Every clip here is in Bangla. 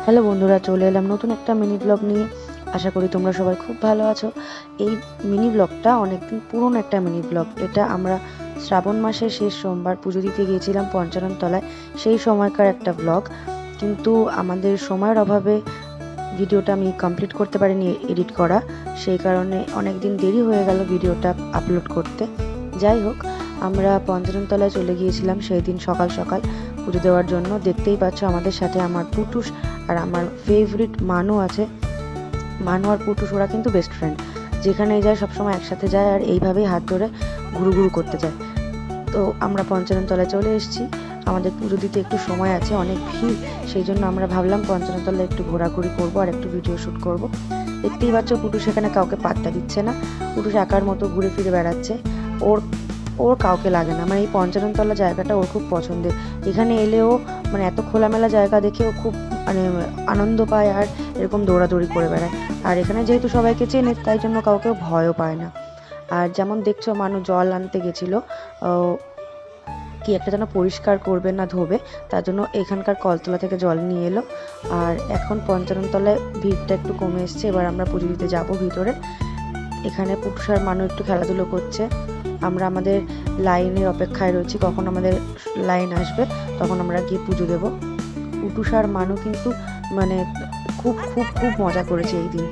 হ্যালো বন্ধুরা, চলে এলাম নতুন একটা মিনি ব্লগ নিয়ে। আশা করি তোমরা সবাই খুব ভালো আছো। এই মিনি ব্লগটা অনেকদিন পুরনো একটা মিনি ব্লগ। এটা আমরা শ্রাবণ মাসের শেষ সোমবার পুজো দিতে গিয়েছিলাম পঞ্চানন তলায়, সেই সময়কার একটা ব্লগ। কিন্তু আমাদের সময়ের অভাবে ভিডিওটা আমি কমপ্লিট করতে পারিনি এডিট করা, সেই কারণে অনেক দিন দেরি হয়ে গেল ভিডিওটা আপলোড করতে। যাই হোক, আমরা পঞ্চানন তলায় চলে গিয়েছিলাম সেই দিন সকাল সকাল পুজো দেওয়ার জন্য। দেখতেই পাচ্ছ আমাদের সাথে আমার পুটুস আর আমার ফেভারিট মানু আছে। মানু আর পুটুস ওরা কিন্তু বেস্ট ফ্রেন্ড, যেখানেই যায় সবসময় একসাথে যায় আর এইভাবেই হাত ধরে ঘুরু ঘুরু করতে যায়। তো আমরা পঞ্চানন তলায় চলে এসেছি। আমাদের পুজো দিতে একটু সময় আছে, অনেক ভিড়, সেই জন্য আমরা ভাবলাম পঞ্চানন তলায় একটু ঘোরাঘুরি করবো আর একটু ভিডিও শ্যুট করব। দেখতেই পাচ্ছ পুটুস এখানে কাউকে পাত্তা দিচ্ছে না। পুটুস একার মতো ঘুরে ফিরে বেড়াচ্ছে। ওর ওর কাউকে লাগে না। মানে এই পঞ্চাননতলা জায়গাটা ওর খুব পছন্দের। এখানে এলেও মানে এত খোলামেলা জায়গা দেখে ও খুব মানে আনন্দ পায় আর এরকম দৌড়াদৌড়ি করে বেড়ায়। আর এখানে যেহেতু সবাইকে চেনে, তাই জন্য কাউকে ভয়ও পায় না। আর যেমন দেখছো, মানুষ জল আনতে গেছিলো, কি একটা যেন পরিষ্কার করবে না ধোবে, তার জন্য এখানকার কলতলা থেকে জল নিয়ে এলো। আর এখন পঞ্চাননতলায় ভিড়টা একটু কমে এসছে, এবার আমরা পুজো দিতে যাবো ভিতরে। এখানে পুটুষার মানুষ একটু খেলাধুলো করছে। আমরা আমাদের লাইনের অপেক্ষায় রয়েছি, কখন আমাদের লাইন আসবে তখন আমরা গিয়ে পুজো দেব। পুটুষার মানু কিন্তু মানে খুব খুব খুব মজা করেছে এই দিন।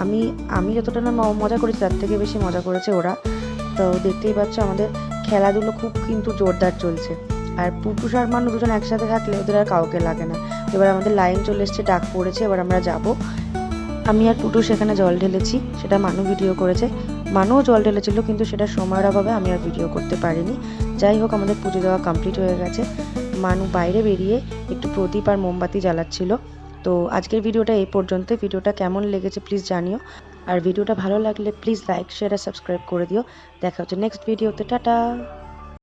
আমি আমি যতটা না মজা করেছি তার থেকে বেশি মজা করেছে ওরা। তো দেখতেই পাচ্ছ আমাদের খেলাধুলো খুব কিন্তু জোরদার চলছে। আর পুটুষ আর মানু দুজন একসাথে থাকলে ওদের আর কাউকে লাগে না। এবার আমাদের লাইন চলে এসছে, ডাক পড়েছে, এবার আমরা যাব। আমি আর পুটু সেখানে জল ঢেলেছি, সেটা মানু ভিডিও করেছে। মানুও জল ঢেলেছিল, কিন্তু সেটা সময়ের অভাবে আমি আর ভিডিও করতে পারিনি। যাই হোক, আমাদের পুজো দেওয়া কমপ্লিট হয়ে গেছে। মানু বাইরে বেরিয়ে একটু প্রদীপ আর মোমবাতি জ্বালাচ্ছিল। তো আজকের ভিডিওটা এই পর্যন্ত। ভিডিওটা কেমন লেগেছে প্লিজ জানিও। আর ভিডিওটা ভালো লাগলে প্লিজ লাইক, শেয়ার আর সাবস্ক্রাইব করে দিও। দেখা হচ্ছে নেক্সট ভিডিওতে। টাটা।